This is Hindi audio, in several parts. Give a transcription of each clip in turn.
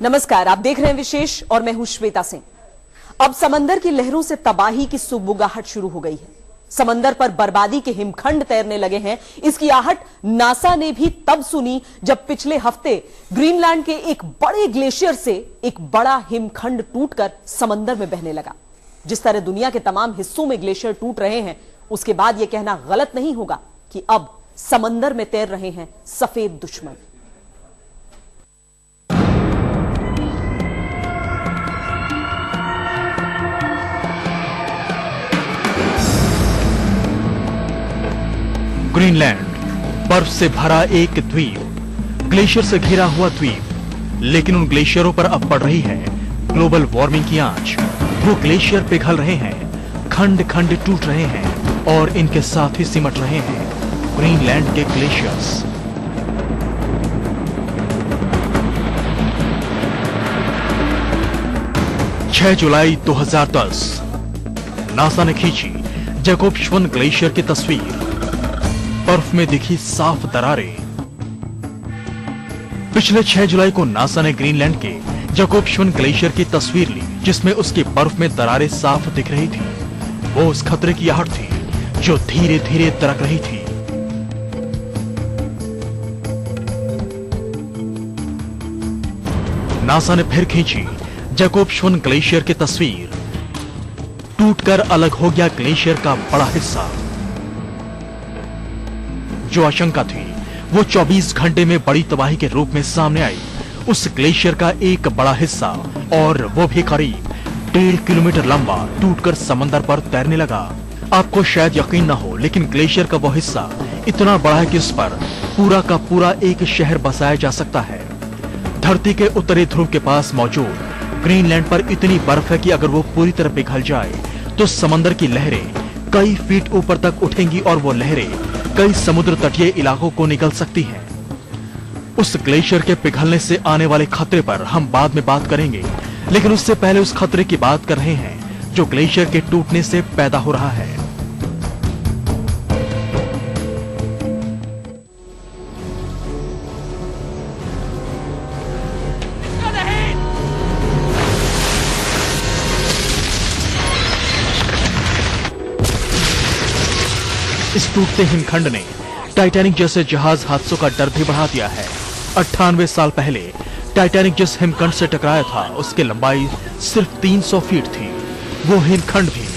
नमस्कार, आप देख रहे हैं विशेष और मैं हूं श्वेता सिंह। अब समंदर की लहरों से तबाही की सुगबुगाहट शुरू हो गई है। समंदर पर बर्बादी के हिमखंड तैरने लगे हैं। इसकी आहट नासा ने भी तब सुनी जब पिछले हफ्ते ग्रीनलैंड के एक बड़े ग्लेशियर से एक बड़ा हिमखंड टूटकर समंदर में बहने लगा। जिस तरह दुनिया के तमाम हिस्सों में ग्लेशियर टूट रहे हैं, उसके बाद यह कहना गलत नहीं होगा कि अब समंदर में तैर रहे हैं सफेद दुश्मन। ग्रीनलैंड बर्फ से भरा एक द्वीप, ग्लेशियर से घिरा हुआ द्वीप। लेकिन उन ग्लेशियरों पर अब पड़ रही है ग्लोबल वार्मिंग की आंच। वो ग्लेशियर पिघल रहे हैं, खंड खंड टूट रहे हैं और इनके साथ ही सिमट रहे हैं ग्रीनलैंड के ग्लेशियर्स। जुलाई 2010 नासा ने खींची जैकोब-श्वन ग्लेशियर की तस्वीर। बर्फ में दिखी साफ दरारें। पिछले 6 जुलाई को नासा ने ग्रीनलैंड के जैकोब-श्वन ग्लेशियर की तस्वीर ली, जिसमें उसकी बर्फ में दरारें साफ दिख रही थी। वो उस खतरे की आहट थी जो धीरे धीरे दरक रही थी। नासा ने फिर खींची जैकोब-श्वन ग्लेशियर की तस्वीर। टूटकर अलग हो गया ग्लेशियर का बड़ा हिस्सा। जो आशंका थी वो 24 घंटे में बड़ी तबाही के रूप में सामने आई। उस ग्लेशियर का एक बड़ा हिस्सा, और वो भी करीब 1.5 किलोमीटर लंबा, टूटकर समंदर पर तैरने लगा। आपको शायद यकीन न हो, लेकिन ग्लेशियर का वो हिस्सा इतना बड़ा है कि उस पर पूरा का पूरा एक शहर बसाया जा सकता है। धरती के उत्तरी ध्रुव के पास मौजूद ग्रीनलैंड पर इतनी बर्फ है कि अगर वो पूरी तरह पिघल जाए तो समंदर की लहरें कई फीट ऊपर तक उठेंगी और वो लहरें कई समुद्र तटीय इलाकों को निकल सकती हैं। उस ग्लेशियर के पिघलने से आने वाले खतरे पर हम बाद में बात करेंगे, लेकिन उससे पहले उस खतरे की बात कर रहे हैं जो ग्लेशियर के टूटने से पैदा हो रहा है। इस टूटते हिमखंड ने टाइटैनिक जैसे जहाज हादसों का डर भी बढ़ा दिया है। 98 साल पहले टाइटैनिक जिस हिमखंड से टकराया था, उसकी लंबाई सिर्फ 300 फीट थी। वो हिमखंड भी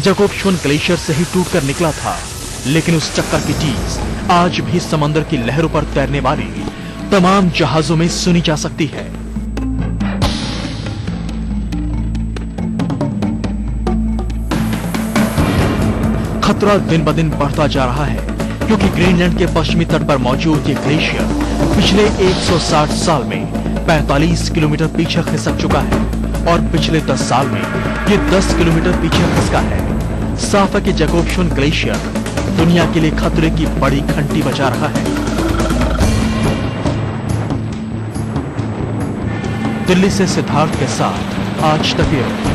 जैकोब-श्वन ग्लेशियर से ही टूटकर निकला था। लेकिन उस चक्कर की चीज आज भी समंदर की लहरों पर तैरने वाली तमाम जहाजों में सुनी जा सकती है। खतरा दिन ब दिन बढ़ता जा रहा है, क्योंकि ग्रीनलैंड के पश्चिमी तट पर मौजूद ये ग्लेशियर पिछले 160 साल में 45 किलोमीटर पीछे खिसक चुका है और पिछले 10 साल में ये 10 किलोमीटर पीछे खिसका है। साफ है कि जैकोब-श्वन ग्लेशियर दुनिया के लिए खतरे की बड़ी घंटी बजा रहा है। दिल्ली से सिद्धार्थ के साथ आज तक।